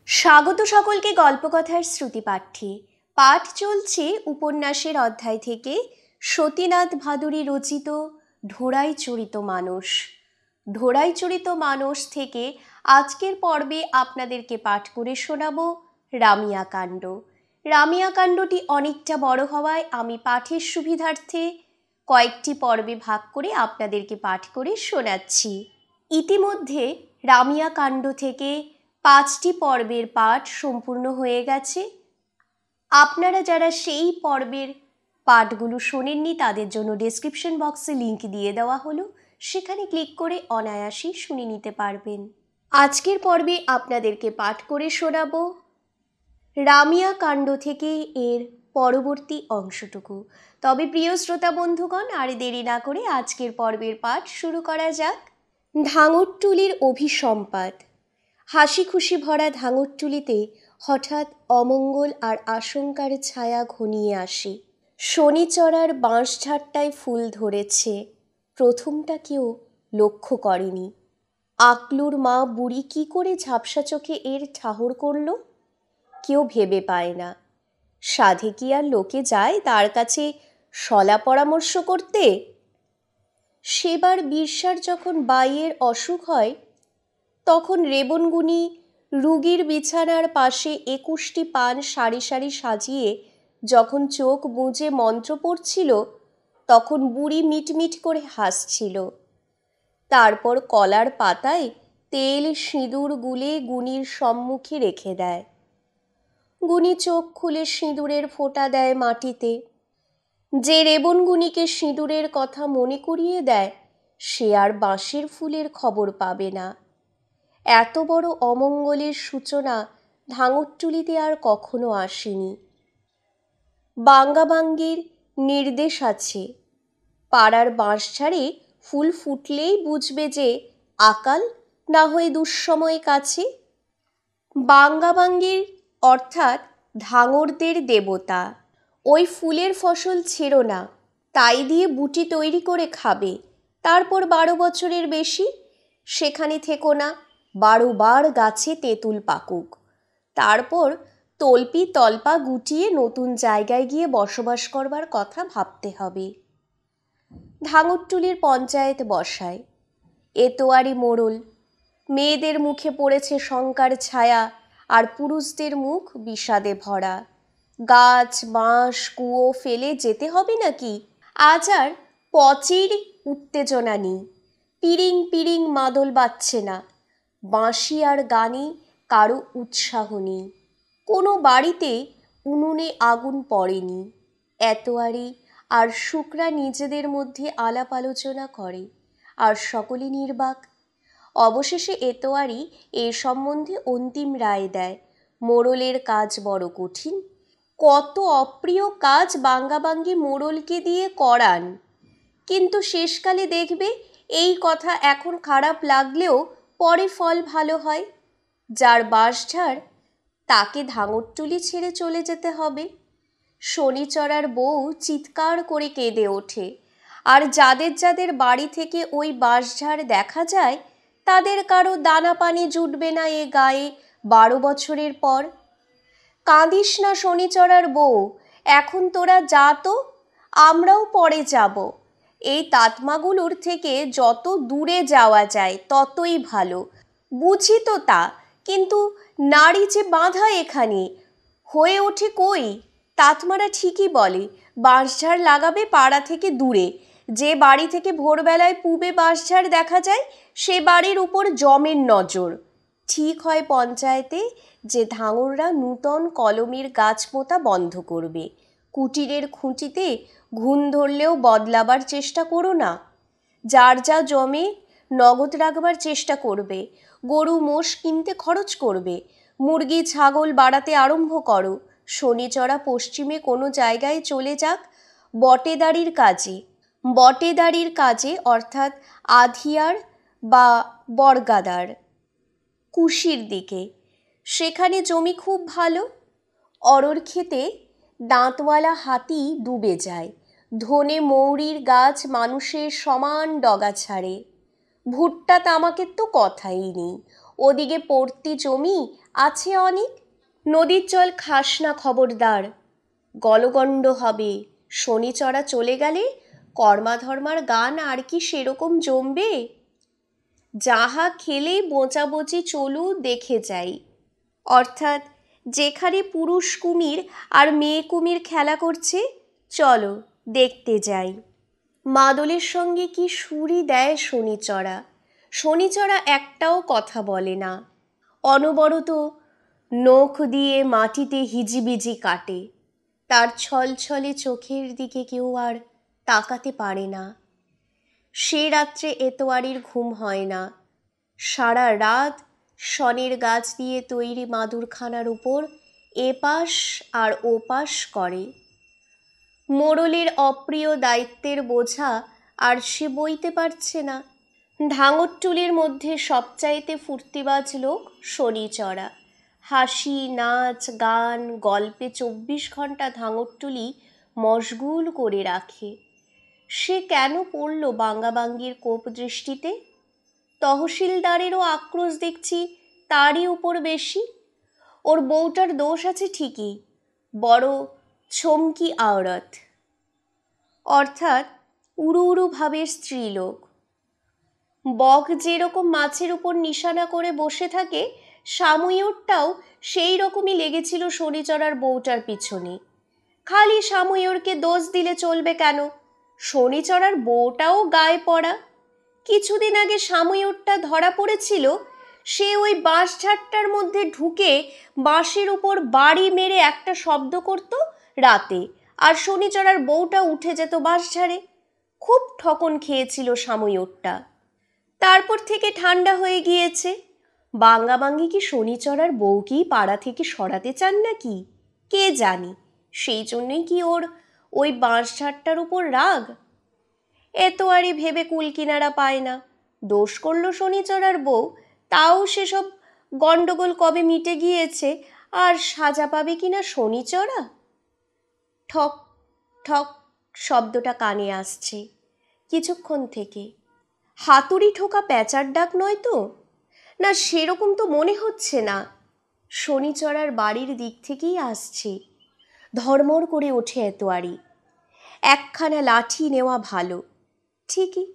স্বাগত সকলকে গল্পকথার শ্রুতিপাঠ্যে। পাঠ চলছে উপন্যাসের অধ্যায় থেকে সতীনাথ ভাদুরী রচিত ঢোড়াই চরিত মানস। ঢোড়াই চরিত মানস থেকে আজকের পর্বে আপনাদেরকে পাঠ করে শোনাব রামিয়া কাণ্ড। রামিয়া কাণ্ডটি অনেকটা বড় হওয়ায় আমি পাঠের সুবিধার্থে কয়েকটি পর্বে ভাগ করে আপনাদেরকে পাঠ করে শোনাচ্ছি। ইতিমধ্যে রামিয়া কাণ্ড থেকে 5টি পর্বের পাঠ সম্পূর্ণ হয়ে গেছে। আপনারা যারা সেই পর্বের পাঠগুলো শোনেননি তাদের জন্য ডেসক্রিপশন বক্সে লিংক দিয়ে দেওয়া হলো, সেখানে ক্লিক করে অনায়াসেই শুনে নিতে পারবেন। আজকের পর্বে আপনাদেরকে পাঠ করে শোনাবো রামিয়া কাণ্ড থেকে এর পরবর্তী অংশটুকু। তবে প্রিয় শ্রোতা বন্ধুগণ, আর দেরি না করে আজকের পর্বের পাঠ শুরু করা যাক। ধাঙরটুলির অভিসম্পাদ। হাসি খুশি ভরা ধাঙরটুলিতে হঠাৎ অমঙ্গল আর আশঙ্কার ছায়া ঘনিয়ে আসে। শনিচড়ার বাঁশঝাড়টায় ফুল ধরেছে, প্রথমটা কেউ লক্ষ্য করেনি। আকলুর মা বুড়ি কি করে ঝাপসা চোখে এর ঠাহর করল, কেউ ভেবে পায় না। সাধে কি আর লোকে যায় তার কাছে শলা পরামর্শ করতে? সেবার বিরসার যখন বাইয়ের অসুখ হয়, তখন রেবনগুনি রুগীর বিছানার পাশে 21টি পান সারি সারি সাজিয়ে যখন চোখ বুজে মন্ত্র পড়ছিল, তখন বুড়ি মিটমিট করে হাসছিল। তারপর কলার পাতায় তেল সিঁদুর গুলে গুনির সম্মুখে রেখে দেয়। গুনি চোখ খুলে সিঁদুরের ফোঁটা দেয় মাটিতে। যে রেবনগুনিকে সিঁদুরের কথা মনে করিয়ে দেয়, সে আর বাঁশের ফুলের খবর পাবে না। এত বড় অমঙ্গলের সূচনা ধাঙরটুলিতে আর কখনো আসেনি। বাঙ্গাবাঙ্গির নির্দেশ আছে, পাড়ার বাঁশঝাড়ে ফুল ফুটলেই বুঝবে যে আকাল না হয়ে দুঃসময় কাছে। বাঙ্গাবাঙ্গির অর্থাৎ ধাঙরদের দেবতা। ওই ফুলের ফসল ছেড়ো না, তাই দিয়ে বুটি তৈরি করে খাবে। তারপর 12 বছরের বেশি সেখানে থেকো না, 12 বার গাছে তেঁতুল পাকুক। তারপর তল্পি তল্পা গুটিয়ে নতুন জায়গায় গিয়ে বসবাস করবার কথা ভাবতে হবে। ধাঙরটুলির পঞ্চায়েত বসায়। এতোয়ারি মোড়ল। মেয়েদের মুখে পড়েছে শঙ্কার ছায়া, আর পুরুষদের মুখ বিষাদে ভরা। গাছ বাঁশ কুয়ো ফেলে যেতে হবে নাকি? আজ আর পচির উত্তেজনা নেই। পিরিং পিরিং মাদল বাজছে না। বাঁশি আর গানে কারো উৎসাহ নেই। কোনো বাড়িতে উনুনে আগুন পড়েনি। এতোয়ারি আর শুকরা নিজেদের মধ্যে আলাপ আলোচনা করে, আর সকলে নির্বাক। অবশেষে এতোয়ারি এ সম্বন্ধে অন্তিম রায় দেয়, মোড়লের কাজ বড় কঠিন। কত অপ্রিয় কাজ বাঙ্গাবাঙ্গি মোড়লকে দিয়ে করান, কিন্তু শেষকালে দেখবে এই কথা এখন খারাপ লাগলেও পরে ফল ভালো হয়। যার বাঁশঝাড় তাকে ধাঙরটুলি ছেড়ে চলে যেতে হবে। শনিচড়ার বউ চিৎকার করে কেঁদে ওঠে, আর যাদের যাদের বাড়ি থেকে ওই বাঁশঝাড় দেখা যায় তাদের কারো দানা পানি জুটবে না এ গায়ে 12 বছরের পর। কাঁদিস না শনিচড়ার বউ, এখন তোরা যা তো, আমরাও পরে যাব। এই তাতমাগুলোর থেকে যত দূরে যাওয়া যায় ততই ভালো, বুঝি তো তা, কিন্তু নারী যে বাঁধা এখানে হয়ে ওঠে কই। তাতমারা ঠিকই বলে, বাঁশঝাড় লাগাবে পাড়া থেকে দূরে। যে বাড়ি থেকে ভোরবেলায় পূবে বাঁশঝাড় দেখা যায় সে বাড়ির উপর জমের নজর। ঠিক হয় পঞ্চায়েতে যে ধাঙররা নূতন কলমের গাছ পোঁতা বন্ধ করবে। কুটিরের খুঁটিতে ঘুণ ধরলেও বদলাবার চেষ্টা করো না। যার যা জমে নগদ রাখবার চেষ্টা করবে। গরু মোষ কিনতে খরচ করবে। মুরগি ছাগল বাড়াতে আরম্ভ করো। শনিচড়া পশ্চিমে কোনো জায়গায় চলে যাক বটেদারির কাজে। বটেদারির কাজে অর্থাৎ আধিয়ার বা বরগাদার কুশির দিকে। সেখানে জমি খুব ভালো। অরর খেতে দাঁতওয়ালা হাতি ডুবে যায়। ধনে মৌরির গাছ মানুষের সমান ডগা ছাড়ে। ভুট্টা তামাকের তো কথাই নেই। ওদিকে পড়তি জমি আছে অনেক, নদীর জল খাস না খবরদার, গলগণ্ড হবে, শনিচড়া চলে গেলে কর্মাধর্মার গান আর কি সেরকম জমবে? যাহা খেলে বোঁচাবোচি চলু দেখে যাই, অর্থাৎ যেখানে পুরুষ কুমির আর মেয়ে কুমির খেলা করছে চলো দেখতে যাই। মাদলের সঙ্গে কি সুরই দেয় শনিচড়া। শনিচড়া একটাও কথা বলে না, অনবরত নখ দিয়ে মাটিতে হিজিবিজি কাটে। তার ছলছলে চোখের দিকে কেউ আর তাকাতে পারে না। সে রাত্রে এতোয়ারির ঘুম হয় না। সারা রাত শনের গাছ দিয়ে তৈরি মাদুরখানার উপর এপাশ আর ওপাশ করে। মোড়লের অপ্রিয় দায়িত্বের বোঝা আর সে বইতে পারছে না। ঢাঙরটুলির মধ্যে সবচাইতে ফুর্তিবাজ লোক শনিচড়া। হাসি, নাচ, গান, গল্পে 24 ঘন্টা ঢাঙরটুলি মশগুল করে রাখে। সে কেন পড়ল বাঙ্গাবাঙ্গির কোপ দৃষ্টিতে? তহসিলদারেরও আক্রোশ দেখছি তারই উপর বেশি। ওর বউটার দোষ আছে ঠিকই, বড় ছমকি আওরত, অর্থাৎ উড়ু উড়ু ভাবের স্ত্রীলোক। বক যেরকম মাছের উপর নিশানা করে বসে থাকে, সাময়িকটাও সেই রকমই লেগেছিল শনিচড়ার বউটার পিছনে। খালি সাময়িককে দোষ দিলে চলবে কেন? শনিচড়ার বউটাও গায়ে পড়া। কিছুদিন আগে সাময়িকটা ধরা পড়েছিল, সে ওই বাঁশঝাড়টার মধ্যে ঢুকে বাঁশের উপর বাড়ি মেরে একটা শব্দ করত রাতে, আর শনিচড়ার বউটা উঠে যেত বাঁশঝাড়ে। খুব ঠকন খেয়েছিল সাময়িকটা। তারপর থেকে ঠান্ডা হয়ে গিয়েছে। বাঙ্গাবাঙ্গি কি শনিচড়ার বউকেই পাড়া থেকে সরাতে চান নাকি কে জানি? সেই জন্যই কি ওর ওই বাঁশঝাড়টার উপর রাগ? এতোয়ারি ভেবে কুল কিনারা পায় না। দোষ করলো শনিচড়ার বউ, তাও সেসব গণ্ডগোল কবে মিটে গিয়েছে, আর সাজা পাবে কিনা শনিচড়া? ঠক ঠক শব্দটা কানে আসছে কিছুক্ষণ থেকে। হাতুড়ি ঠোকা প্যাঁচার ডাক নয় তো? না, সেরকম তো মনে হচ্ছে না। শনিচড়ার বাড়ির দিক থেকেই আসছে। ধর্মর করে ওঠে এতোয়ারি। একখানা লাঠি নেওয়া ভালো। ঠিকই,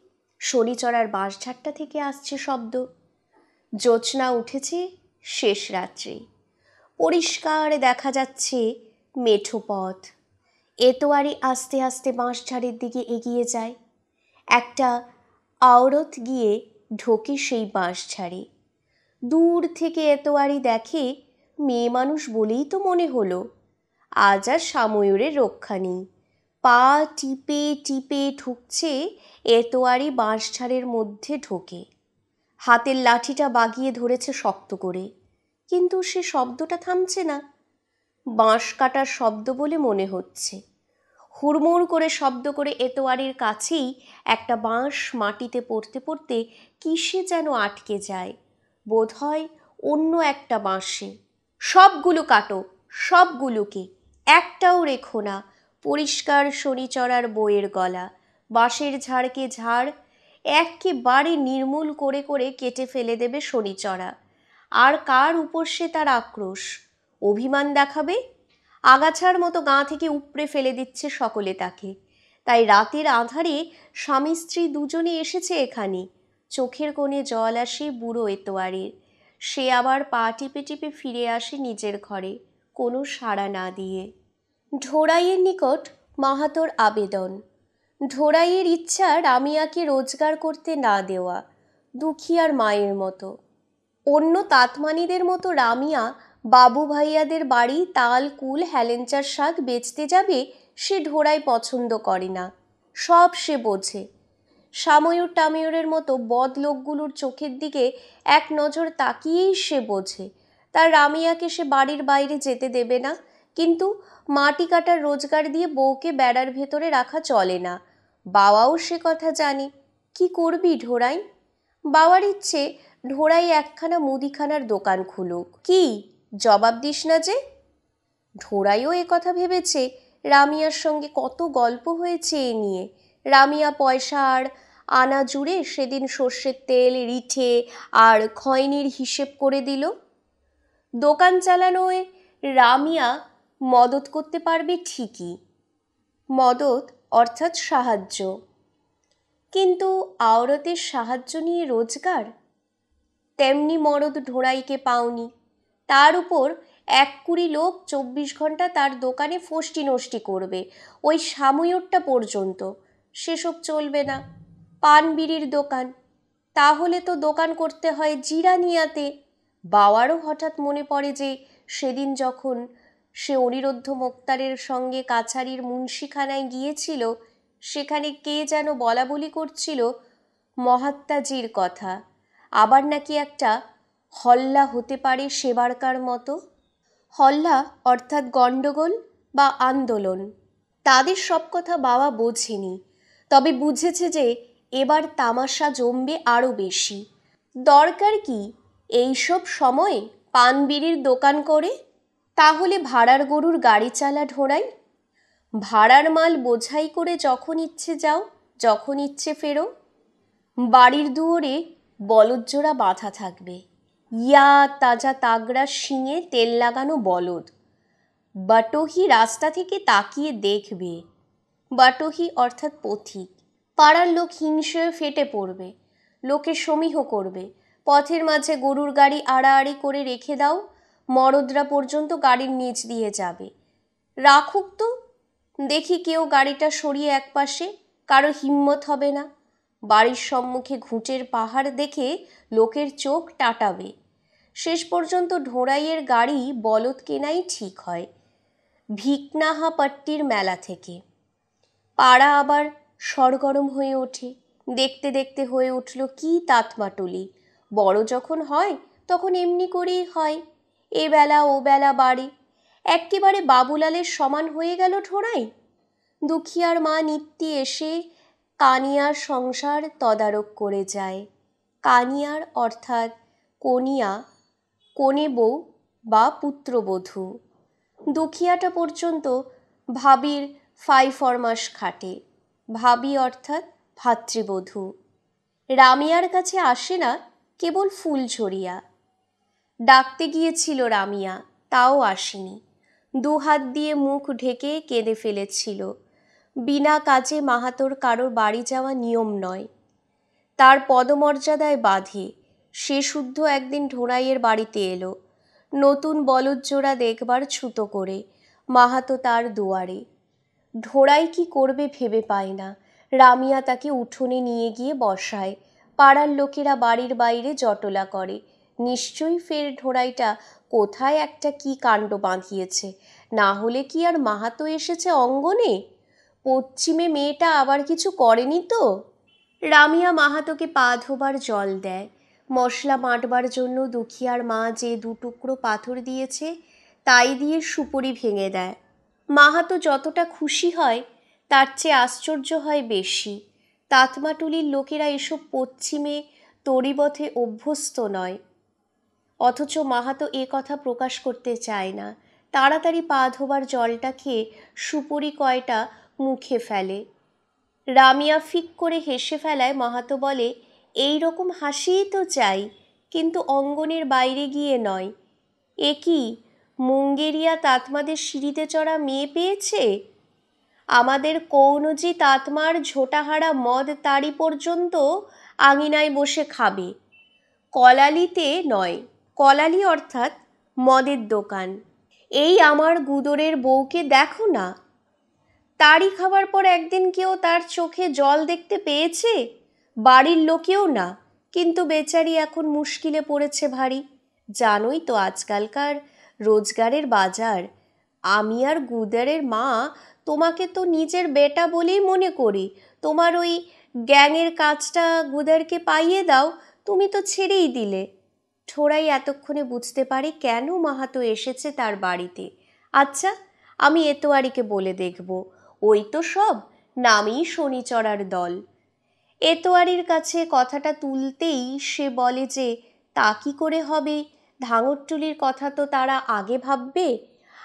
শনিচড়ার বাঁশঝাড়টা থেকে আসছে শব্দ। জ্যোৎস্না উঠেছে শেষ রাত্রে। পরিষ্কার দেখা যাচ্ছে মেঠো পথ। এতোয়ারি আস্তে আস্তে বাঁশঝাড়ের দিকে এগিয়ে যায়। একটা আওরত গিয়ে ঢোকে সেই বাঁশঝাড়ে। দূর থেকে এতোয়ারি দেখে, মেয়ে মানুষ বলেই তো মনে হলো। আজ আর সাময়ুরের রক্ষা নেই। পা টিপে টিপে ঠুকছে এতোয়ারি বাঁশঝাড়ের মধ্যে ঢোকে। হাতের লাঠিটা বাগিয়ে ধরেছে শক্ত করে, কিন্তু সে শব্দটা থামছে না। বাঁশ কাটার শব্দ বলে মনে হচ্ছে। হুড়মুড় করে শব্দ করে এতোয়ারির কাছেই একটা বাঁশ মাটিতে পড়তে পড়তে কিসে যেন আটকে যায়, বোধহয় অন্য একটা বাঁশে। সবগুলো কাটো, সবগুলোকে, একটাও রেখো না। পরিষ্কার শনিচড়ার বইয়ের গলা। বাঁশের ঝাড়কে ঝাড় একেবারে নির্মূল করে করে কেটে ফেলে দেবে শনিচড়া। আর কার উপর সে তার আক্রোশ? অভিমান দেখাবে? আগাছার মতো গা থেকে উপড়ে ফেলে দিচ্ছে সকলে তাকে। তাই রাতের আঁধারে স্বামী স্ত্রী দুজনে এসেছে এখানে। চোখের কোণে জল আসে বুড়ো এতোয়ারির। সে আবার পা টিপে টিপে ফিরে আসে নিজের ঘরে, কোনো সাড়া না দিয়ে। ঢোড়াইয়ের নিকট মাহাতোর আবেদন। ঢোড়াইয়ের ইচ্ছা রামিয়াকে রোজগার করতে না দেওয়া, দুখিয়ার মায়ের মতো। অন্য তাঁতমানিদের মতো রামিয়া বাবু ভাইয়াদের বাড়ি তাল কুল হেলেঞ্চার শাক বেচতে যাবে, সে ঢোড়াই পছন্দ করে না। সব সে বোঝে। সাময়ুর টাময়ুরের মতো বদ লোকগুলোর চোখের দিকে এক নজর তাকিয়েই সে বোঝে তার রামিয়াকে সে বাড়ির বাইরে যেতে দেবে না। কিন্তু মাটি কাটার রোজগার দিয়ে বউকে বেড়ার ভেতরে রাখা চলে না। বাবাও সে কথা জানে। কি করবি ঢোড়াই? বাবার ইচ্ছে ঢোড়াই একখানা মুদিখানার দোকান খুলুক। কি জবাব দিস না যে? ঢোড়াইও এ কথা ভেবেছে। রামিয়ার সঙ্গে কত গল্প হয়েছে এ নিয়ে। রামিয়া পয়সা আর আনা জুড়ে সেদিন সর্ষের তেল, রিঠে আর খয়নির হিসেব করে দিল। দোকান চালানোয় রামিয়া মদত করতে পারবে ঠিকই, মদত অর্থাৎ সাহায্য, কিন্তু আওরতের সাহায্য নিয়ে রোজগার? তেমনি মরদ ঢোড়াইকে পাওনি, তার উপর 1-20 লোক 24 ঘন্টা তার দোকানে ফষ্টি নষ্টি করবে, ওই সাময়টা পর্যন্ত। সেসব চলবে না। পান বিড়ির দোকান, তাহলে তো দোকান করতে হয় জিরানিয়াতে। বাওয়ারও হঠাৎ মনে পড়ে যে সেদিন যখন সে অনিরুদ্ধ মোক্তারের সঙ্গে কাছারির মুন্সিখানায় গিয়েছিল, সেখানে কে যেন বলা বলি করছিল মহাত্মাজির কথা, আবার নাকি একটা হল্লা হতে পারে সেবারকার মতো। হল্লা অর্থাৎ গণ্ডগোল বা আন্দোলন। তাদের সব কথা বাবা বোঝেনি, তবে বুঝেছে যে এবার তামাশা জমবে আরও বেশি। দরকার কি এইসব সময়ে পান বিড়ির দোকান করে? তাহলে ভাড়ার গরুর গাড়ি চালা ঢোড়াই, ভাড়ার মাল বোঝাই করে যখন ইচ্ছে যাও, যখন ইচ্ছে ফেরো। বাড়ির দুয়ারে বলদজোড়া বাঁধা থাকবে, ইয়া তাজা তাগড়া শিঙে তেল লাগানো বলদ। বাটোহি রাস্তা থেকে তাকিয়ে দেখবে। বাটোহি অর্থাৎ পথিক। পাড়ার লোক হিংসে ফেটে পড়বে, লোকে সমীহ করবে। পথের মাঝে গরুর গাড়ি আড়াআড়ি করে রেখে দাও, মরদরা পর্যন্ত গাড়ির নিচ দিয়ে যাবে। রাখুক তো, দেখি কেউ গাড়িটা সরিয়ে একপাশে, কারো হিম্মত হবে না। বাড়ির সম্মুখে ঘুঁটের পাহাড় দেখে লোকের চোখ টাটাবে। শেষ পর্যন্ত ঢোড়াইয়ের গাড়ি বলদ কেনাই ঠিক হয় ভিকনাহাপট্টির মেলা থেকে। পাড়া আবার সরগরম হয়ে ওঠে, দেখতে দেখতে হয়ে উঠল কি তাতমাটুলি। বড় যখন হয় তখন এমনি করেই হয়, এ বেলা ও বেলা বাড়ে। এক্কেবারে বাবুলালের সমান হয়ে গেল ঢোড়াই। দুখিয়ার মা নিত্যি এসে কানিয়ার সংসার তদারক করে যায়। কানিয়ার অর্থাৎ কনিয়া, কনে বউ বা পুত্রবধূ। দুখিয়াটা পর্যন্ত ভাবির ফাই-ফরমাস খাটে। ভাবি অর্থাৎ ভাতৃবধূ। রামিয়ার কাছে আসে না কেবল ফুলঝরিয়া। ডাকতে গিয়েছিল রামিয়া, তাও আসেনি। 2 হাত দিয়ে মুখ ঢেকে কেঁদে ফেলেছিল। বিনা কাজে মাহাতোর কারোর বাড়ি যাওয়া নিয়ম নয়, তার পদমর্যাদায় বাঁধে। সে শুদ্ধ একদিন ঢোড়াইয়ের বাড়িতে এলো, নতুন বলদজোড়া দেখবার ছুতো করে। মাহাতো তার দুয়ারে। ঢোড়াই কি করবে ভেবে পায় না। রামিয়া তাকে উঠোনে নিয়ে গিয়ে বসায়। পাড়ার লোকেরা বাড়ির বাইরে জটলা করে, নিশ্চয়ই ফের ঢোড়াইটা কোথায় একটা কি কাণ্ড বাঁধিয়েছে, না হলে কি আর মাহাতো এসেছে অঙ্গনে? পশ্চিমে মেয়েটা আবার কিছু করেনি তো? রামিয়া মাহাতোকে পা ধোবার জল দেয়। মশলা বাঁটবার জন্য দুখিয়ার মা যে 2 টুকরো পাথর দিয়েছে তাই দিয়ে সুপুরি ভেঙে দেয়। মাহাতো যতটা খুশি হয় তার চেয়ে আশ্চর্য হয় বেশি। তাতমাটুলির লোকেরা এসব পশ্চিমে তরিবথে অভ্যস্ত নয়, অথচ মাহাতো এ কথা প্রকাশ করতে চায় না। তাড়াতাড়ি পা ধোবার জলটা খেয়ে সুপুরি কয়টা মুখে ফেলে। রামিয়া ফিক করে হেসে ফেলায় মাহাতো বলে, এই রকম হাসিই তো চাই, কিন্তু অঙ্গনের বাইরে গিয়ে নয়। এ কি মুঙ্গেরিয়া তাতমাদের সিঁড়িতে চড়া মেয়ে পেয়েছে? আমাদের কৌনজি তাতমার ঝোটাহারা মদ তাড়ি পর্যন্ত আঙিনায় বসে খাবে, কলালিতে নয়। কলালি অর্থাৎ মদের দোকান। এই আমার গুদরের বউকে দেখো না, তাড়ি খাবার পর একদিন কেউ তার চোখে জল দেখতে পেয়েছে? বাড়ির লোকেও না। কিন্তু বেচারি এখন মুশকিলে পড়েছে ভারী। জানোই তো আজকালকার রোজগারের বাজার। আমি আর গুদারের মা তোমাকে তো নিজের বেটা বলেই মনে করি। তোমার ওই গ্যাংয়ের কাজটা গুদারকে পাইয়ে দাও, তুমি তো ছেড়েই দিলে। ঠোড়াই এতক্ষণে বুঝতে পারে কেন মাহাতো এসেছে তার বাড়িতে। আচ্ছা, আমি এতোয়ারিকে বলে দেখব। ওই তো সব নামেই শনিচড়ার দল। এতোয়ারির কাছে কথাটা তুলতেই সে বলে যে তা কি করে হবে, ধাঙরটুলির কথা তো তারা আগে ভাববে।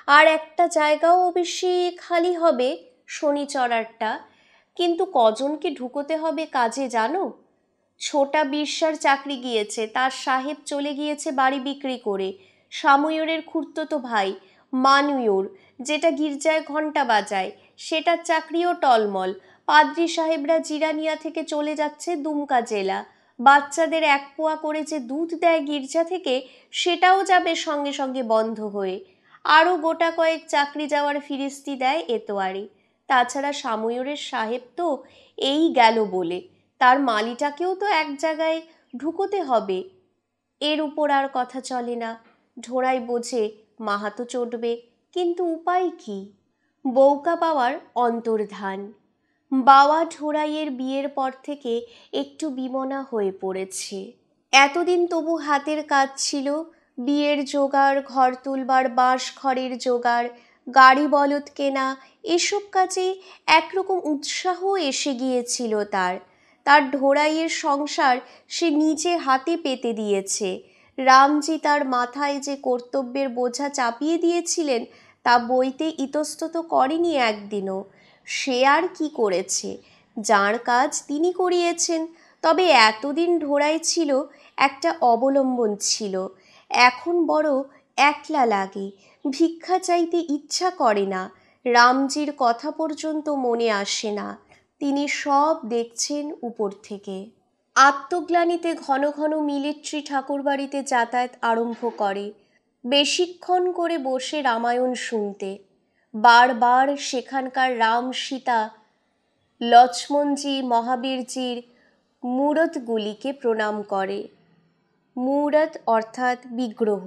আর একটা জায়গাও অবশ্যই খালি হবে, শনিচড়ারটা। কিন্তু কজনকে ঢুকোতে হবে কাজে জানো? ছোটা বিরসার চাকরি গিয়েছে, তার সাহেব চলে গিয়েছে বাড়ি বিক্রি করে। সাময়ূরের খুড়তুতো ভাই মানময়ূর, যেটা গির্জায় ঘণ্টা বাজায়, সেটার চাকরিও টলমল। পাদ্রী সাহেবরা জিরানিয়া থেকে চলে যাচ্ছে দুমকা জেলা। বাচ্চাদের 1 পোয়া করে যে দুধ দেয় গির্জা থেকে, সেটাও যাবে সঙ্গে সঙ্গে বন্ধ হয়ে। আরও গোটা কয়েক চাকরি যাওয়ার ফিরিস্তি দেয় এতোয়ারি। তাছাড়া সাময়ূরের সাহেব তো এই গেল বলে, তার মালিটাকেও তো এক জায়গায় ঢুকোতে হবে। এর উপর আর কথা চলে না। ঢোড়াই বোঝে মাহাতো চটবে, কিন্তু উপায় কি? বউকা পাওয়ার অন্তর্ধান। বাবা ঢোড়াইয়ের বিয়ের পর থেকে একটু বিমনা হয়ে পড়েছে। এতদিন তবু হাতের কাজ ছিল, বিয়ের জোগাড়, ঘর তুলবার বাঁশ খড়ের জোগাড়, গাড়ি বলদ কেনা, এসব কাজে একরকম উৎসাহ এসে গিয়েছিল তার। তার ঢোড়াইয়ের সংসার সে নিজে হাতে পেতে দিয়েছে। রামজি তার মাথায় যে কর্তব্যের বোঝা চাপিয়ে দিয়েছিলেন, তা বইতে ইতস্তত করেনি একদিনও। সে আর কি করেছে? যার কাজ তিনি করিয়েছেন। তবে এতদিন ঢোড়াই ছিল একটা অবলম্বন ছিল। এখন বড় একলা লাগে, ভিক্ষা চাইতে ইচ্ছা করে না, রামজির কথা পর্যন্ত মনে আসে না। তিনি সব দেখছেন উপর থেকে। আত্মগ্লানিতে ঘন ঘন মিলিট্রি ঠাকুরবাড়িতে যাতায়াত আরম্ভ করে, বেশিক্ষণ করে বসে রামায়ণ শুনতে। বারবার সেখানকার রাম সীতা, লক্ষ্মণজি, মহাবীরজির মূরতগুলিকে প্রণাম করে। মূরত অর্থাৎ বিগ্রহ।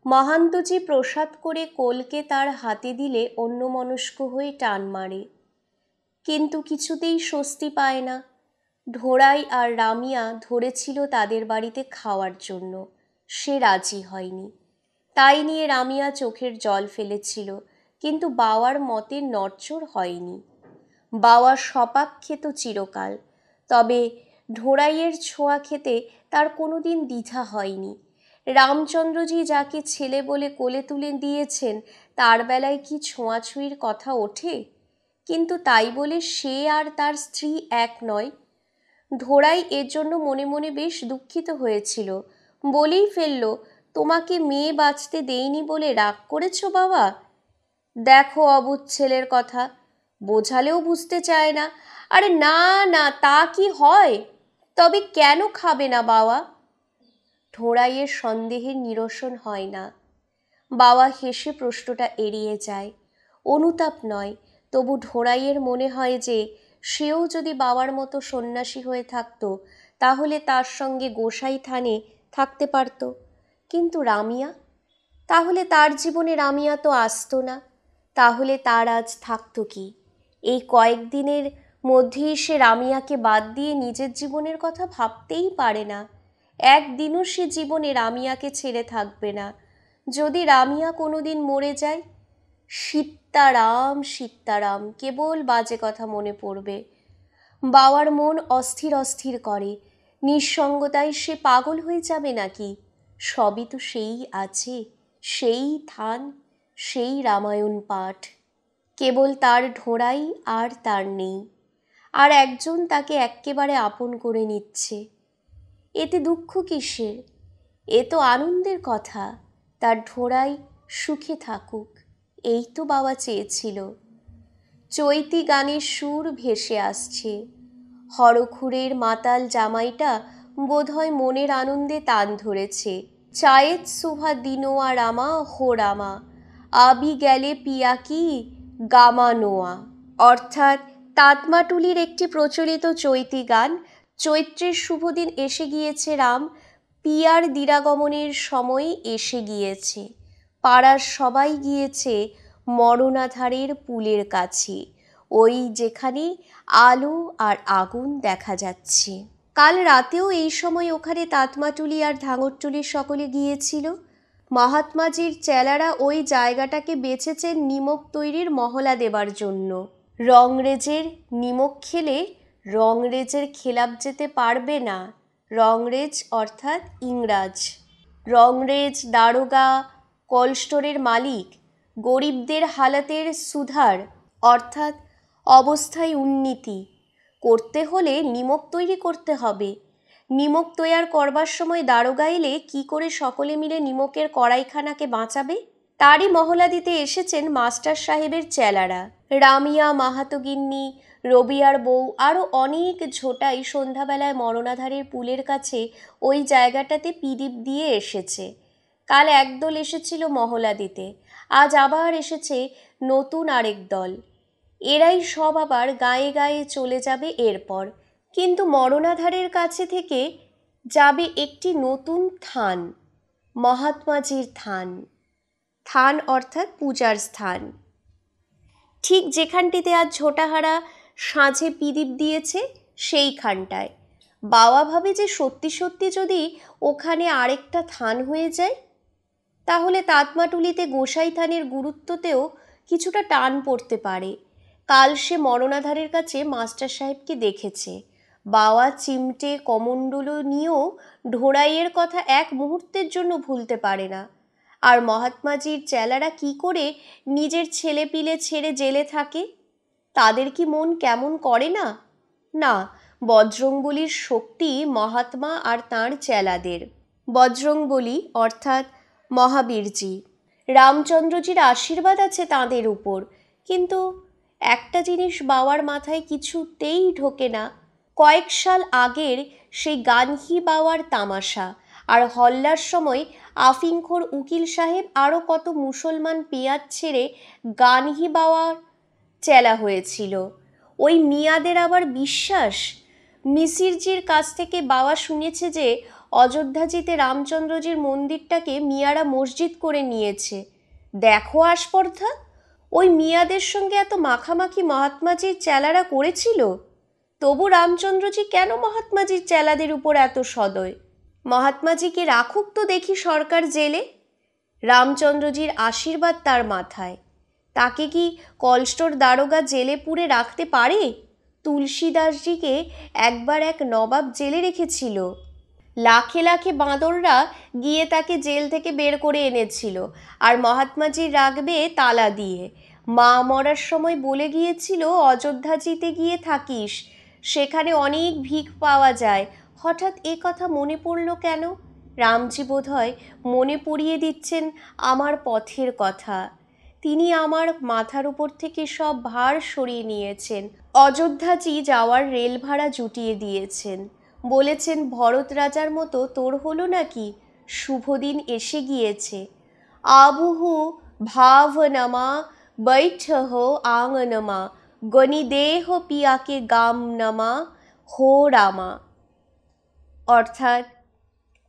মহান্তজি প্রসাদ করে কোলকে তার হাতে দিলে অন্যমনস্ক হয়ে টান মারে, কিন্তু কিছুতেই স্বস্তি পায় না। ঢোড়াই আর রামিয়া ধরেছিল তাদের বাড়িতে খাওয়ার জন্য, সে রাজি হয়নি। তাই নিয়ে রামিয়া চোখের জল ফেলেছিল, কিন্তু বাওয়ার মতে নড়চড় হয়নি। বাওয়া সপাক খেত চিরকাল, তবে ঢোড়াইয়ের ছোঁয়া খেতে তার কোনো দিন দ্বিধা হয়নি। রামচন্দ্রজি যাকে ছেলে বলে কোলে তুলে দিয়েছেন, তার বেলায় কি ছোঁয়াছুঁয়ির কথা ওঠে? কিন্তু তাই বলে সে আর তার স্ত্রী এক নয়। ঢোড়াই এর জন্য মনে মনে বেশ দুঃখিত হয়েছিল। বলেই ফেলল, তোমাকে মেয়ে বাঁচতে দেইনি বলে রাগ করেছ বাবা? দেখো অবুঝ ছেলের কথা, বোঝালেও বুঝতে চায় না। আরে না না, তা কি হয়? তবে কেন খাবে না বাবা? ঢোড়াইয়ের সন্দেহের নিরসন হয় না। বাবা হেসে প্রশ্নটা এড়িয়ে যায়। অনুতাপ নয়, তবু ঢোড়াইয়ের মনে হয় যে সেও যদি বাবার মতো সন্ন্যাসী হয়ে থাকত, তাহলে তার সঙ্গে গোসাই থানে থাকতে পারত। কিন্তু রামিয়া, তাহলে তার জীবনে রামিয়া তো আসতো না। তাহলে তার আজ থাকতো কি? এই কয়েকদিনের মধ্যেই সে রামিয়াকে বাদ দিয়ে নিজের জীবনের কথা ভাবতেই পারে না। একদিনও সে জীবনে রামিয়াকে ছেড়ে থাকবে না। যদি রামিয়া কোনোদিন মরে যায়, সীতারাম সীতারাম কেবল বাজে কথা মনে পড়বে। বাবার মন অস্থির অস্থির করে। নিঃসঙ্গতায় সে পাগল হয়ে যাবে নাকি? সবই তো সেই আছে, সেই থান, সেই রামায়ণ পাঠ। কেবল তার ঢোড়াই আর তার নেই। আর একজন তাকে এক্কেবারে আপন করে নিচ্ছে। এতে দুঃখ কিসের? এ তো আনন্দের কথা। তার ঢোড়াই সুখে থাকুক, এই তো বাবা চেয়েছিল। চৈতি গানের সুর ভেসে আসছে। হরখুরের মাতাল জামাইটা বোধহয় মনের আনন্দে তান ধরেছে। চায়েত সুভা দিনোয়া রামা হো রামা, আবি গেলে পিয়াকি গামা নোয়া, অর্থাৎ তাতমাটুলির একটি প্রচলিত চৈতি গান। চৈত্রের শুভদিন এসে গিয়েছে রাম, পিয়ার দিরাগমনের সময় এসে গিয়েছে। পাড়ার সবাই গিয়েছে মরণাধারের পুলের কাছে, ওই যেখানে আলো আর আগুন দেখা যাচ্ছে। কাল রাতেও এই সময় ওখানে তাতমাটুলি আর ধাঙরটুলির সকলে গিয়েছিল। মহাত্মাজির চেলারা ওই জায়গাটাকে বেছেছেন নিমক তৈরির মহলা দেবার জন্য। রংরেজের নিমক খেলে রংরেজের খেলাপ যেতে পারবে না। রংরেজ অর্থাৎ ইংরাজ। রংরেজ, দারোগা, কোল্ড-স্টোরের মালিক গরিবদের হালাতের সুধার অর্থাৎ অবস্থায় উন্নতি করতে হলে নিমক তৈরি করতে হবে। নিমক তৈয়ার করবার সময় দারোগা এলে কি করে সকলে মিলে নিমকের কড়াইখানাকে বাঁচাবে? তারই মহলা দিতে এসেছেন মাস্টার সাহেবের চেলারা। রামিয়া, মাহাতোগিন্নি, রবিয়ার বউ আরও অনেক ঝোটাই সন্ধ্যাবেলায় মরণাধারের পুলের কাছে ওই জায়গাটাতে পিদিপ দিয়ে এসেছে। কাল একদল এসেছিল মহলা দিতে, আজ আবার এসেছে নতুন আরেক দল। এরাই সব আবার গায়ে গায়ে চলে যাবে এরপর। কিন্তু মরণাধারের কাছে থেকে যাবে একটি নতুন থান, মহাত্মাজির থান। থান অর্থাৎ পূজার স্থান। ঠিক যেখানটিতে আজ ঝোটাহারা সাঁঝে পিদিপ দিয়েছে সেইখানটায়। বাবা ভাবে যে সত্যি সত্যি যদি ওখানে আরেকটা থান হয়ে যায়, তাহলে তাতমাটুলিতে গোসাই থানের গুরুত্বতেও কিছুটা টান পড়তে পারে। কাল সে মরণাধারের কাছে মাস্টার সাহেবকে দেখেছে। বাওয়া চিমটে কমণ্ডলু নিয়েও ঢোড়াইয়ের কথা এক মুহূর্তের জন্য ভুলতে পারে না। আর মহাত্মাজির চেলারা কি করে নিজের ছেলেপিলে ছেড়ে জেলে থাকে? তাদের কি মন কেমন করে না? না, বজরংবলীর শক্তি মহাত্মা আর তাঁর চেলাদের। বজরংবলী অর্থাৎ মহাবীরজি, রামচন্দ্রজির আশীর্বাদ আছে তাঁদের উপর। কিন্তু একটা জিনিস বাবার মাথায় কিছুতেই ঢোকে না। কয়েক সাল আগের সেই গানহি বাওয়ার তামাশা আর হল্লার সময় আফিংখোর উকিল সাহেব আরও কত মুসলমান পেঁয়াজ ছেড়ে গানহি বাওয়ার চেলা হয়েছিল। ওই মিয়াদের আবার বিশ্বাস। মিসিরজির কাছ থেকে বাবা শুনেছে যে অযোধ্যাজিতে রামচন্দ্রজির মন্দিরটাকে মিয়ারা মসজিদ করে নিয়েছে। দেখো আস্পর্ধা! ওই মিয়াদের সঙ্গে এত মাখামাখি মহাত্মাজির চেলারা করেছিল, তবু রামচন্দ্রজি কেন মহাত্মাজির চেলাদের উপর এত সদয়? মহাত্মাজিকে রাখুক তো দেখি সরকার জেলে। রামচন্দ্রজির আশীর্বাদ তার মাথায়। তাকে কি কলস্টোর দারোগা জেলে পুরে রাখতে পারে? তুলসীদাসজিকে একবার এক নবাব জেলে রেখেছিল। লাখে লাখে বাঁদররা গিয়ে তাকে জেল থেকে বের করে এনেছিল, আর মহাত্মাজি রাখবে তালা দিয়ে। মা মরার সময় বলে গিয়েছিল অযোধ্যাজিতে গিয়ে থাকিস, সেখানে অনেক ভিক পাওয়া যায়। হঠাৎ এ কথা মনে পড়ল কেন? রামজি বোধহয় মনে পড়িয়ে দিচ্ছেন আমার পথের কথা। তিনি আমার মাথার উপর থেকে সব ভার সরিয়ে নিয়েছেন। অযোধ্যাজি যাওয়ার রেল ভাড়া জুটিয়ে দিয়েছেন। বলেছেন, ভরত রাজার মতো তোর হলো নাকি? শুভদিন এসে গিয়েছে। আবহু ভাবনামা বৈঠ হো আঙনমা, গণিদেহ পিয়াকে গাম নামা হো রামা। অর্থাৎ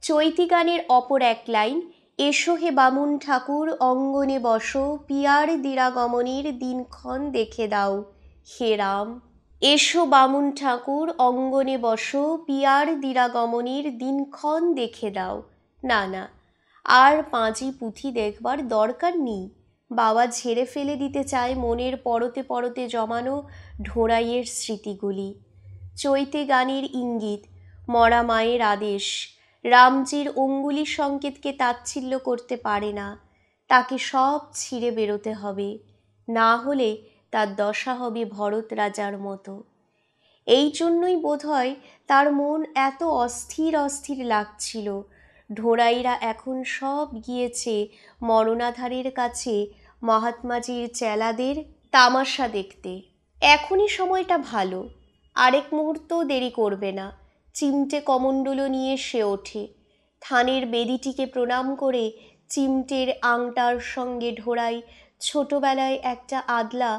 চৈতি গানের অপর এক লাইন, এসো হে বামুন ঠাকুর অঙ্গনে বসো, পিয়ার দিরাগমনের দিনক্ষণ দেখে দাও হে রাম। এসো বামুন ঠাকুর অঙ্গনে বসো, পিয়ার দিরাগমনের দিনক্ষণ দেখে দাও। না না, আর পাঁজি পুঁথি দেখবার দরকার নেই। বাবা ঝেড়ে ফেলে দিতে চায় মনের পরতে পরতে জমানো ঢোড়াইয়ের স্মৃতিগুলি। চৈতে গানের ইঙ্গিত, মরা মায়ের আদেশ। রামজির অঙ্গুলি সংকেতকে তাচ্ছিল্য করতে পারে না। তাকে সব ছিঁড়ে বেরোতে হবে, না হলে তার দশা হবে ভরত রাজার মতো। এই জন্যই বোধহয় তার মন এত অস্থির অস্থির লাগছিল। ঢোড়াইরা এখন সব গিয়েছে মরণাধারের কাছে মহাত্মাজির চেলাদের তামাশা দেখতে। এখনই সময়টা ভালো, আরেক মুহূর্তও দেরি করবে না। চিমটে কমণ্ডলু নিয়ে সে ওঠে। থানের বেদিটিকে প্রণাম করে চিমটের আংটার সঙ্গে ঢোড়াই ছোটবেলায় একটা আদলা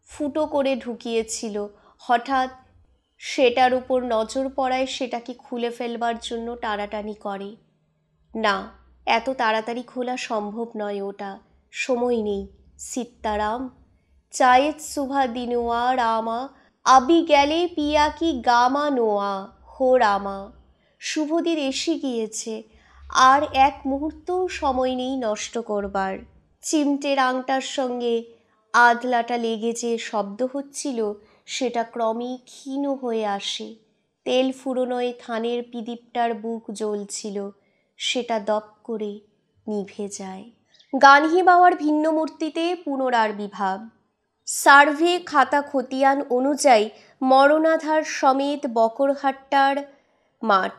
ফুটো করে ঢুকিয়েছিল। হঠাৎ সেটার উপর নজর পড়ায় সেটাকে খুলে ফেলবার জন্য টানাটানি করে। না, এত তাড়াতাড়ি খোলা সম্ভব নয়, ওটা সময় নেই। সীতারাম চায়েত সুভা দিনোয়া রামা, আবি গেলে পিয়া কি গামা নোয়া হো রামা। শুভদিন এসে গিয়েছে, আর এক মুহূর্তও সময় নেই নষ্ট করবার। চিমটের আংটার সঙ্গে আদলাটা লেগে যে শব্দ হচ্ছিল, সেটা ক্রমে ক্ষীণ হয়ে আসে। তেল ফুরোনোয় থানের পিদীপটার বুক জ্বলছিল, সেটা দপ করে নিভে যায়। গানহি বাওয়ার ভিন্ন মূর্তিতে পুনরাবির্ভাব। সার্ভে খাতা খতিয়ান অনুযায়ী মরণাধার সমেত বকরহাট্টার মাঠ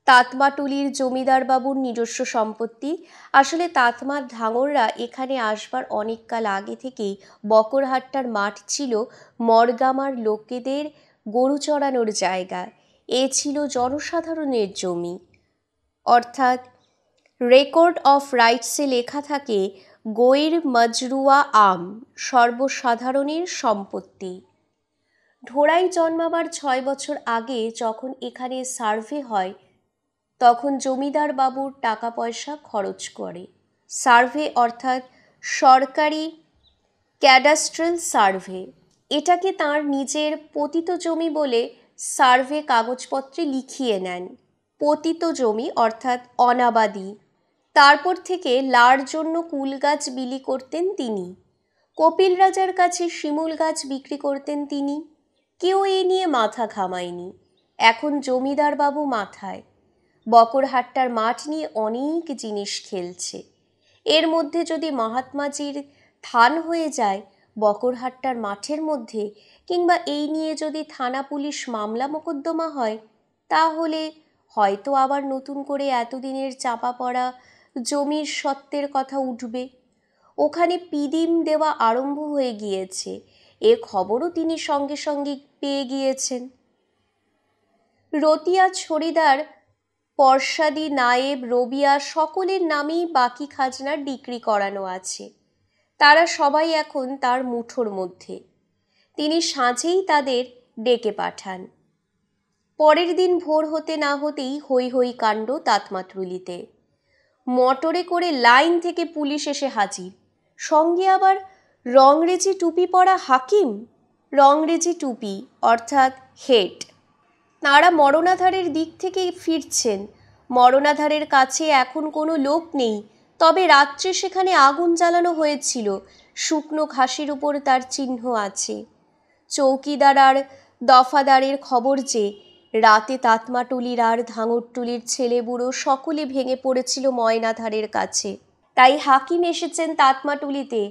তাতমাটুলির জমিদার বাবুর নিজস্ব সম্পত্তি। আসলে তাতমার ধাঙররা এখানে আসবার অনেককাল আগে থেকেই বকরহাট্টার মাঠ ছিল মরগামার লোকেদের গরু চড়ানোর জায়গা। এ ছিল জনসাধারণের জমি, অর্থাৎ রেকর্ড অফ রাইটসে লেখা থাকে গৈর মজরুয়া আম, সর্বসাধারণের সম্পত্তি। ঢোড়াই জন্মাবার 6 বছর আগে যখন এখানে সার্ভে হয় তখন জমিদার বাবুর টাকা পয়সা খরচ করে। সার্ভে অর্থাৎ সরকারি ক্যাডাস্ট্রাল সার্ভে, এটাকে তার নিজের পতিত জমি বলে সার্ভে কাগজপত্রে লিখিয়ে নেন। পতিত জমি অর্থাৎ অনাবাদি। তারপর থেকে লার জন্য কুল গাছ বিলি করতেন তিনি। কপিল রাজার কাছে শিমুল গাছ বিক্রি করতেন তিনি। কেউ এ নিয়ে মাথা ঘামায়নি। এখন জমিদার বাবু মাথায়। বকরহাট্টার মাঠ নিয়ে অনেক জিনিস খেলছে। এর মধ্যে যদি মহাত্মাজির থান হয়ে যায় বকরহাট্টার মাঠের মধ্যে, কিংবা এই নিয়ে যদি থানা পুলিশ মামলা মোকদ্দমা হয়, তাহলে হয়তো আবার নতুন করে এতদিনের চাপা পড়া জমির সত্ত্বের কথা উঠবে। ওখানে পিদিম দেওয়া আরম্ভ হয়ে গিয়েছে, এ খবরও তিনি সঙ্গে সঙ্গে পেয়ে গিয়েছেন। রতিয়া, ছড়িদার, পর্ষাদি, নায়েব, রবিয়া সকলের নামেই বাকি খাজনার ডিক্রি করানো আছে। তারা সবাই এখন তার মুঠোর মধ্যে। তিনি সাঁঝেই তাদের ডেকে পাঠান। পরের দিন ভোর হতে না হতেই হৈ হৈ কাণ্ড তাতমাটুলিতে। মোটরে করে লাইন থেকে পুলিশ এসে হাজির, সঙ্গে আবার রংরেজি টুপি পরা হাকিম। রংরেজি টুপি অর্থাৎ হেড। তাঁরা মরণাধারের দিক থেকে ফিরছেন। মরণাধারের কাছে এখন কোনো লোক নেই, তবে রাত্রে সেখানে আগুন জ্বালানো হয়েছিল। শুকনো ঘাসের উপর তার চিহ্ন আছে। চৌকিদার আর দফাদারের খবর যে রাতে তাতমাটুলির আর ধাঙরটুলির ছেলে বুড়ো সকলে ভেঙে পড়েছিল ময়নাধারের কাছে। তাই হাকিম এসেছেন তাতমাটুলিতে।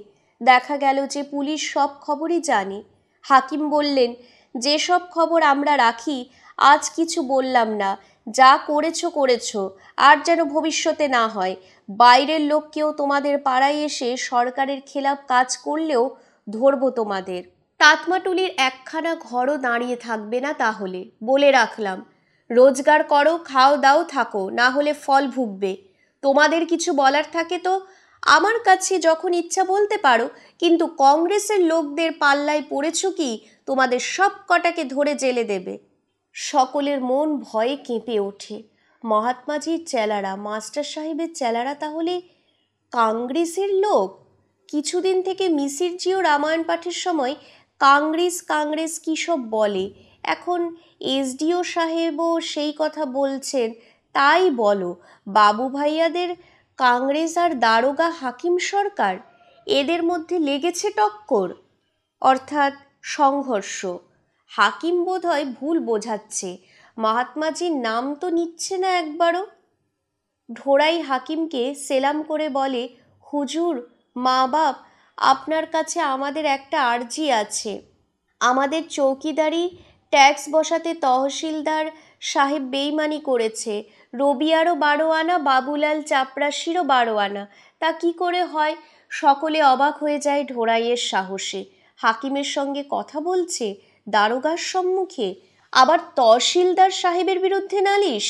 দেখা গেল যে পুলিশ সব খবরই জানে। হাকিম বললেন, যেসব খবর আমরা রাখি আজ কিছু বললাম না, যা করেছো করেছো, আর যেন ভবিষ্যতে না হয়। বাইরের লোক কেউ তোমাদের পাড়ায় এসে সরকারের খেলাপ কাজ করলেও ধরবো তোমাদের। তাতমাটুলির একখানা ঘরও দাঁড়িয়ে থাকবে না তাহলে, বলে রাখলাম। রোজগার করো, খাও দাও, থাকো, না হলে ফল ভুগবে। তোমাদের কিছু বলার থাকে তো আমার কাছে যখন ইচ্ছা বলতে পারো, কিন্তু কংগ্রেসের লোকদের পাল্লায় পড়েছো কি তোমাদের সব কটাকে ধরে জেলে দেবে। সকলের মন ভয়ে কেঁপে ওঠে। মহাত্মাজির চেলারা, মাস্টার সাহেবের চেলারা তাহলে কংগ্রেসের লোক? কিছুদিন থেকে মিসিরজিও রামায়ণ পাঠের সময় কংগ্রেস কংগ্রেস কী সব বলে। এখন এসডিও সাহেবও সেই কথা বলছেন। তাই বলো, বাবু ভাইয়াদের কংগ্রেস আর দারোগা হাকিম সরকার, এদের মধ্যে লেগেছে টক্কর, অর্থাৎ সংঘর্ষ। হাকিম বোধহয় ভুল বোঝাচ্ছে, মহাত্মাজির নাম তো নিচ্ছে না একবারও। ঢোড়াই হাকিমকে সেলাম করে বলে, হুজুর, মা বাপ, আপনার কাছে আমাদের একটা আর্জি আছে। আমাদের চৌকিদারি ট্যাক্স বসাতে তহসিলদার সাহেব বেইমানি করেছে। রবিয়ারও 12 আনা, বাবুলাল চাপরাশিরও 12 আনা। তা কি করে হয়? সকলে অবাক হয়ে যায় ঢোড়াইয়ের সাহসে। হাকিমের সঙ্গে কথা বলছে দারোগার সম্মুখে, আবার তহসিলদার সাহেবের বিরুদ্ধে নালিশ।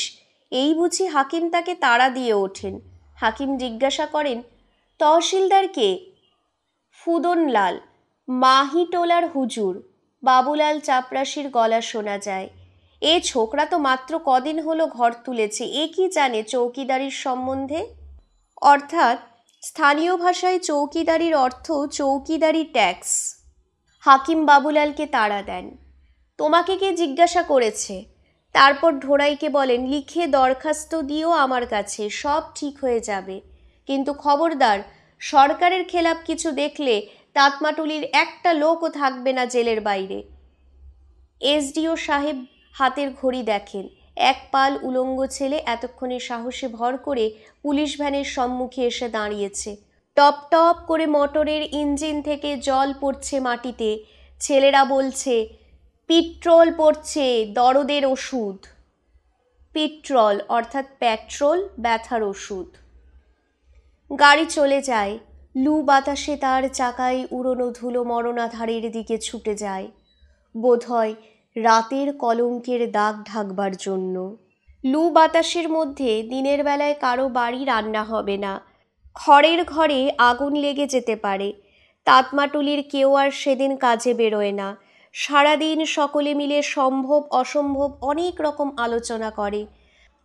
এই বুঝি হাকিম তাকে তাড়া দিয়ে ওঠেন। হাকিম জিজ্ঞাসা করেন, তহসিলদার কে? ফুদনলাল, মাহিটোলার হুজুর। বাবুলাল চাপরাশির গলা শোনা যায়। এ ছোকরা তো মাত্র কদিন হলো ঘর তুলেছে, এ কি জানে চৌকিদারির সম্বন্ধে? অর্থাৎ স্থানীয় ভাষায় চৌকিদারির অর্থ চৌকিদারি ট্যাক্স। হাকিম বাবুলালকে তাড়া দেন। তোমাকে কে জিজ্ঞাসা করেছে? তারপর ঢোড়াইকে বলেন, লিখে দরখাস্ত দিও আমার কাছে, সব ঠিক হয়ে যাবে। কিন্তু খবরদার, সরকারের খেলাপ কিছু দেখলে তাতমাটুলির একটা লোকও থাকবে না জেলের বাইরে। এসডিও সাহেব হাতের ঘড়ি দেখেন। এক পাল উলঙ্গ ছেলে এতক্ষণে সাহসে ভর করে পুলিশ ভ্যানের সম্মুখে এসে দাঁড়িয়েছে। টপ টপ করে মোটরের ইঞ্জিন থেকে জল পড়ছে মাটিতে। ছেলেরা বলছে, পেট্রোল পড়ছে, দরদের ওষুধ। পেট্রল অর্থাৎ পেট্রোল, ব্যথার ওষুধ। গাড়ি চলে যায়, লু বাতাসে তার চাকায় উড়নো ধুলো মরণাধারের দিকে ছুটে যায়, বোধহয় রাতের কলঙ্কের দাগ ঢাকবার জন্য। লু বাতাসের মধ্যে দিনের বেলায় কারো বাড়ি রান্না হবে না, খড়ের ঘরে আগুন লেগে যেতে পারে। তাতমাটুলির কেউ আর সেদিন কাজে বেরোয় না। সারাদিন সকলে মিলে সম্ভব অসম্ভব অনেক রকম আলোচনা করে।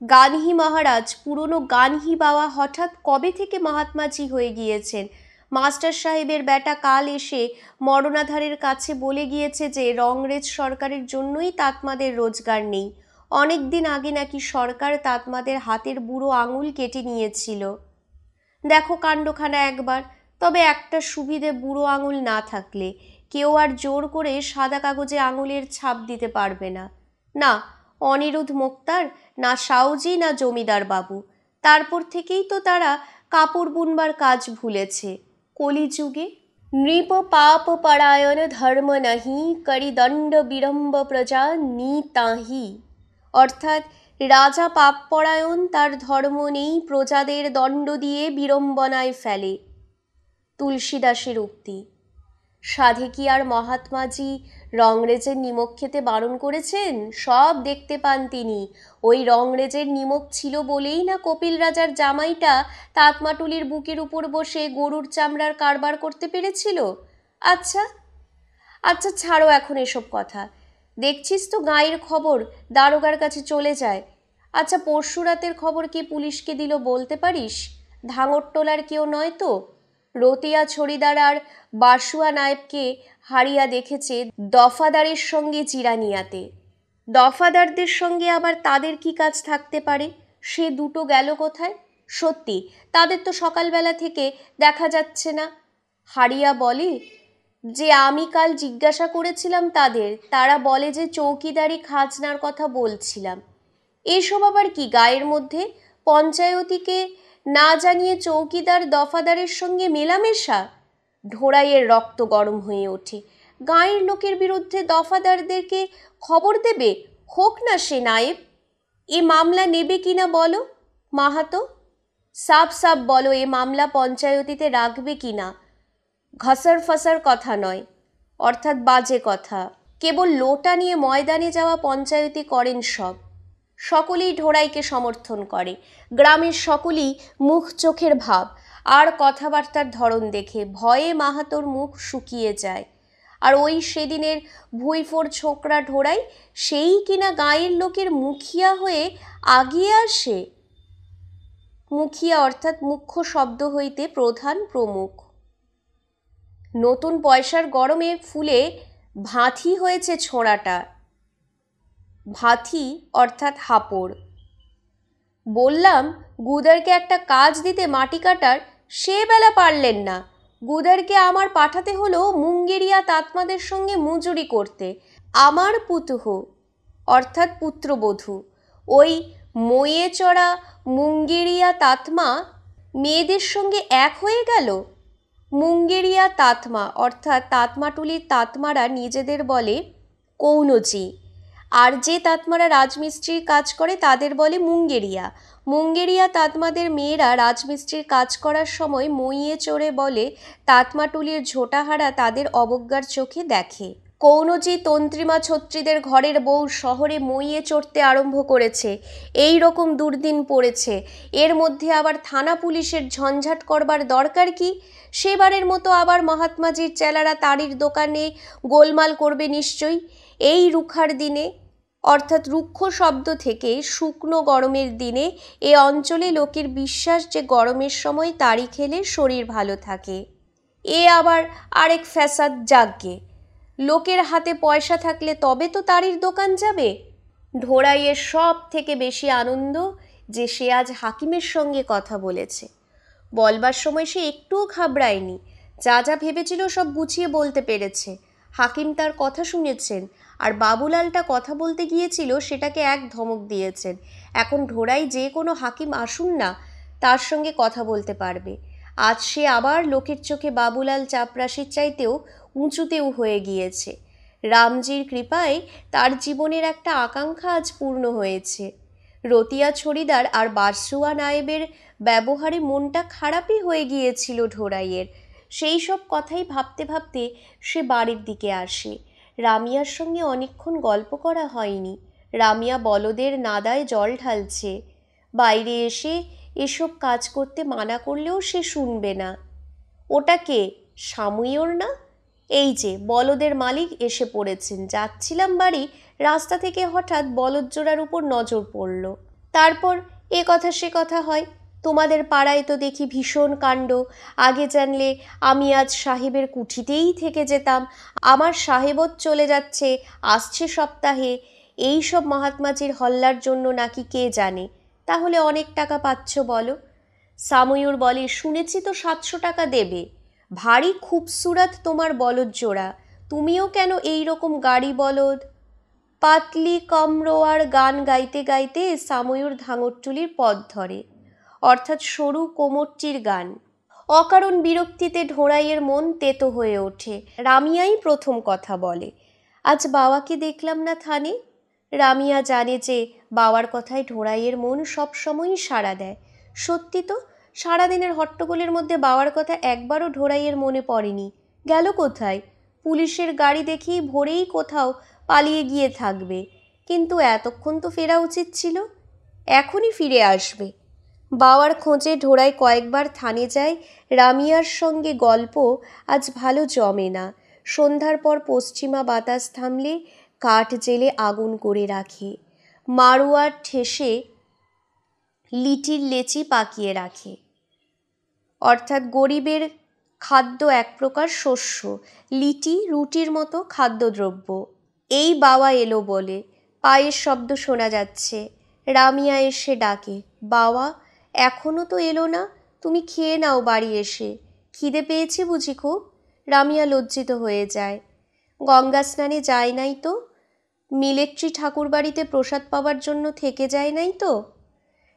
গানহি মহারাজ, পুরনো গানহি বাবা, হঠাৎ কবে থেকে মহাত্মাজি হয়ে গিয়েছেন। মাস্টার সাহেবের বেটা কাল এসে মরণাধারের কাছে বলে গিয়েছে যে রংরেজ সরকারের জন্যই তাতমাদের রোজগার নেই। অনেক দিন আগে নাকি সরকার তাতমাদের হাতের বুড়ো আঙুল কেটে নিয়েছিল। দেখো কাণ্ডখানা একবার। তবে একটা সুবিধে, বুড়ো আঙুল না থাকলে কেউ আর জোর করে সাদা কাগজে আঙুলের ছাপ দিতে পারবে না। না অনিরুদ্ধ মোক্তার, না সাউজি, না জমিদার বাবু। তারপর থেকেই তো তারা কাপড় বুনবার কাজ ভুলেছে। কলিযুগে নৃপ পাপ পরায়ণ ধর্ম নাহি, করি দণ্ড বিড়ম্ব প্রজা নিতাহি। অর্থাৎ রাজা পাপপরায়ণ, তার ধর্ম নেই, প্রজাদের দণ্ড দিয়ে বিড়ম্বনায় ফেলে। তুলসীদাসের উক্তি। সাধে কি আর মহাত্মাজি রংরেজের নিমক খেতে বারণ করেছেন? সব দেখতে পান তিনি। ওই রংরেজের নিমক ছিল বলেই না কপিল রাজার জামাইটা তাতমাটুলির বুকের উপর বসে গরুর চামড়ার কারবার করতে পেরেছিল। আচ্ছা আচ্ছা, ছাড়ো এখন এসব কথা। দেখছিস তো গাঁয়ের খবর দারোগার কাছে চলে যায়। আচ্ছা, পরশু রাতের খবর কি পুলিশকে দিল বলতে পারিস? ধাঙরটোলার কেউ নয় তো? রতিয়া ছড়িদার আর বাসুয়া নায়েবকে হারিয়া দেখেছে দফাদারের সঙ্গে জিরানিয়াতে। দফাদারদের সঙ্গে আবার তাদের কি কাজ থাকতে পারে? সে দুটো গেল কোথায়? সত্যি তাদের তো সকালবেলা থেকে দেখা যাচ্ছে না। হারিয়া বলে যে আমি কাল জিজ্ঞাসা করেছিলাম তাদের, তারা বলে যে চৌকিদারি খাজনার কথা বলছিলাম। এসব আবার কি গায়ের মধ্যে? পঞ্চায়েতিকে না জানিয়ে চৌকিদার দফাদারের সঙ্গে মেলামেশা? ঢোড়াইয়ের রক্ত গরম হয়ে ওঠে। গাঁয়ের লোকের বিরুদ্ধে দফাদারদেরকে খবর দেবে? হোক না সে নায়েব। এ মামলা নেবে কিনা বলো মাহাতো, সাফ সাফ বলো, এ মামলা পঞ্চায়েতিতে রাখবে কিনা? ঘসার ফসার কথা নয়, অর্থাৎ বাজে কথা। কেবল লোটা নিয়ে ময়দানে যাওয়া পঞ্চায়েতি করেন সব। সকলেই ঢোড়াইকে সমর্থন করে। গ্রামের সকলেই মুখ চোখের ভাব আর কথাবার্তার ধরন দেখে ভয়ে মাহাতোর মুখ শুকিয়ে যায়। আর ওই সেদিনের ভুঁইফোড় ছোকরা ঢোড়াই, সেই কিনা গাঁয়ের লোকের মুখিয়া হয়ে আগিয়ে আসে। মুখিয়া অর্থাৎ মুখ্য শব্দ হইতে প্রধান, প্রমুখ। নতুন পয়সার গরমে ফুলে ভাঁথি হয়েছে ছোঁড়াটা। ভাঁথি অর্থাৎ হাপড়। বললাম গুদারকে একটা কাজ দিতে মাটি কাটার, সে বেলা পারলেন না। গুদারকে আমার পাঠাতে হলো মুঙ্গেরিয়া তাতমাদের সঙ্গে মজুরি করতে। আমার পুতুহ অর্থাৎ পুত্রবধূ, ওই মইয়ে চড়া মুঙ্গেরিয়া তাতমা মেয়েদের সঙ্গে এক হয়ে গেল। মুঙ্গেরিয়া তাতমা অর্থাৎ তাতমাটুলির তাতমারা নিজেদের বলে কৌনজি, আর যে তাতমারা রাজমিস্ত্রির কাজ করে তাদের বলে মুঙ্গেরিয়া। মুঙ্গেরিয়া তাতমাদের মেয়েরা রাজমিস্ত্রির কাজ করার সময় মইয়ে চড়ে বলে তাতমাটুলির ঝোটাহারা তাদের অবজ্ঞার চোখে দেখে। কৌনজি তন্ত্রীমা ছত্রীদের ঘরের বউ শহরে মইয়ে চড়তে আরম্ভ করেছে। এই রকম দুর্দিন পড়েছে। এর মধ্যে আবার থানা পুলিশের ঝঞ্ঝাট করবার দরকার কি? সেবারের মতো আবার মহাত্মাজির চেলারা তারির দোকানে গোলমাল করবে নিশ্চয়ই। এই রুখার দিনে, অর্থাৎ রুক্ষ শব্দ থেকে শুকনো গরমের দিনে, এ অঞ্চলে লোকের বিশ্বাস যে গরমের সময় তারি খেলে শরীর ভালো থাকে। এ আবার আরেক ফ্যাসাদ জাগগে। লোকের হাতে পয়সা থাকলে তবে তো তারির দোকান যাবে। ঢোড়াইয়ের সব থেকে বেশি আনন্দ যে সে আজ হাকিমের সঙ্গে কথা বলেছে। বলবার সময় সে একটুও ঘাবড়ায়নি। যা যা ভেবেছিল সব গুছিয়ে বলতে পেরেছে। হাকিম তার কথা শুনেছেন, আর বাবুলালটা কথা বলতে গিয়েছিল সেটাকে এক ধমক দিয়েছেন। এখন ঢোড়াই যে কোনো হাকিম আসুন না, তার সঙ্গে কথা বলতে পারবে। আজ সে আবার লোকের চোখে বাবুলাল চাপরাশির চাইতেও উঁচুতেও হয়ে গিয়েছে। রামজির কৃপায় তার জীবনের একটা আকাঙ্ক্ষা আজ পূর্ণ হয়েছে। রতিয়া ছড়িদার আর বারসুয়া নায়েবের ব্যবহারে মনটা খারাপই হয়ে গিয়েছিল ঢোড়াইয়ের। সেই সব কথাই ভাবতে ভাবতে সে বাড়ির দিকে আসে। রামিয়ার সঙ্গে অনেকক্ষণ গল্প করা হয়নি। রামিয়া বলদের নাদায় জল ঢালছে। বাইরে এসে এসব কাজ করতে মানা করলেও সে শুনবে না। ওটা কে? সাময়িওর না? এই যে বলদের মালিক এসে পড়েছেন। যাচ্ছিলাম বাড়ি, রাস্তা থেকে হঠাৎ বলদ জোড়ার উপর নজর পড়ল। তারপর এ কথা সে কথা হয়। তোমাদের পাড়ায় তো দেখি ভীষণ কাণ্ড। আগে জানলে আমি আজ সাহেবের কুঠিতেই থেকে যেতাম। আমার সাহেবত চলে যাচ্ছে আসছে সপ্তাহে। এই সব মহাত্মাজির হল্লার জন্য নাকি কে জানে। তাহলে অনেক টাকা পাচ্ছ বলো? সাময়ুর বলে, শুনেছি তো 700 টাকা দেবে। ভারী খুবসুরত তোমার বলদ জোড়া। তুমিও কেন এই রকম গাড়ি বলদ? পাতলি কমরোয়ার গান গাইতে গাইতে সাময়ুর ধাঙরটুলির পথ ধরে, অর্থাৎ সরু কোমরটির গান। অকারণ বিরক্তিতে ঢোড়াইয়ের মন তেতো হয়ে ওঠে। রামিয়াই প্রথম কথা বলে, আজ বাবাকে দেখলাম না থানে। রামিয়া জানে যে বাবার কথায় ঢোড়াইয়ের মন সবসময়ই সাড়া দেয়। সত্যি তো, সারাদিনের হট্টগোলের মধ্যে বাবার কথা একবারও ঢোড়াইয়ের মনে পড়েনি। গেল কোথায়? পুলিশের গাড়ি দেখেই ভোরেই কোথাও পালিয়ে গিয়ে থাকবে। কিন্তু এতক্ষণ তো ফেরা উচিত ছিল। এখনই ফিরে আসবে। বাবার খোঁজে ঢোড়াই কয়েকবার থানে যায়। রামিয়ার সঙ্গে গল্প আজ ভালো জমে না। সন্ধ্যার পর পশ্চিমা বাতাস থামলে কাঠ জেলে আগুন করে রাখে। মাড়ুয়ার ঠেসে লিটির লেচি পাকিয়ে রাখে, অর্থাৎ গরিবের খাদ্য এক প্রকার শস্য। লিটি রুটির মতো খাদ্যদ্রব্য। এই বাবা এলো বলে পায়ের শব্দ শোনা যাচ্ছে। রামিয়া এসে ডাকে, বাবা এখনো তো এলো না? তুমি খেয়ে নাও বাড়ি এসে। খিদে পেয়েছে বুঝি খুব? রামিয়া লজ্জিত হয়ে যায়। গঙ্গা স্নানে যায় নাই তো? মিলেট্রি ঠাকুর বাড়িতে প্রসাদ পাবার জন্য থেকে যায় নাই তো?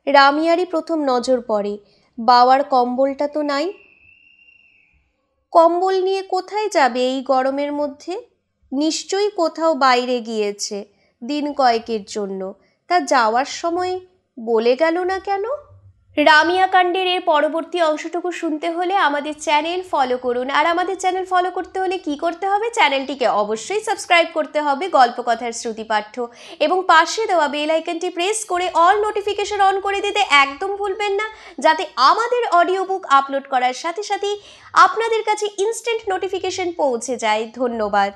রামিয়ারই প্রথম নজর পড়ে, বাবার কম্বলটা তো নাই। কম্বল নিয়ে কোথায় যাবে এই গরমের মধ্যে? নিশ্চয়ই কোথাও বাইরে গিয়েছে দিন কয়েকের জন্য। তা যাওয়ার সময় বলে গেল না কেন? রামিয়া কাণ্ডের এর পরবর্তী অংশটুকু শুনতে হলে আমাদের চ্যানেল ফলো করুন। আর আমাদের চ্যানেল ফলো করতে হলে কি করতে হবে? চ্যানেলটিকে অবশ্যই সাবস্ক্রাইব করতে হবে গল্পকথার শ্রুতিপাঠ্য, এবং পাশে দেওয়া বেল আইকনটি প্রেস করে অল নোটিফিকেশন অন করে দিতে একদম ভুলবেন না, যাতে আমাদের অডিও বুক আপলোড করার সাথে সাথেই আপনাদের কাছে ইনস্ট্যান্ট নোটিফিকেশন পৌঁছে যায়। ধন্যবাদ।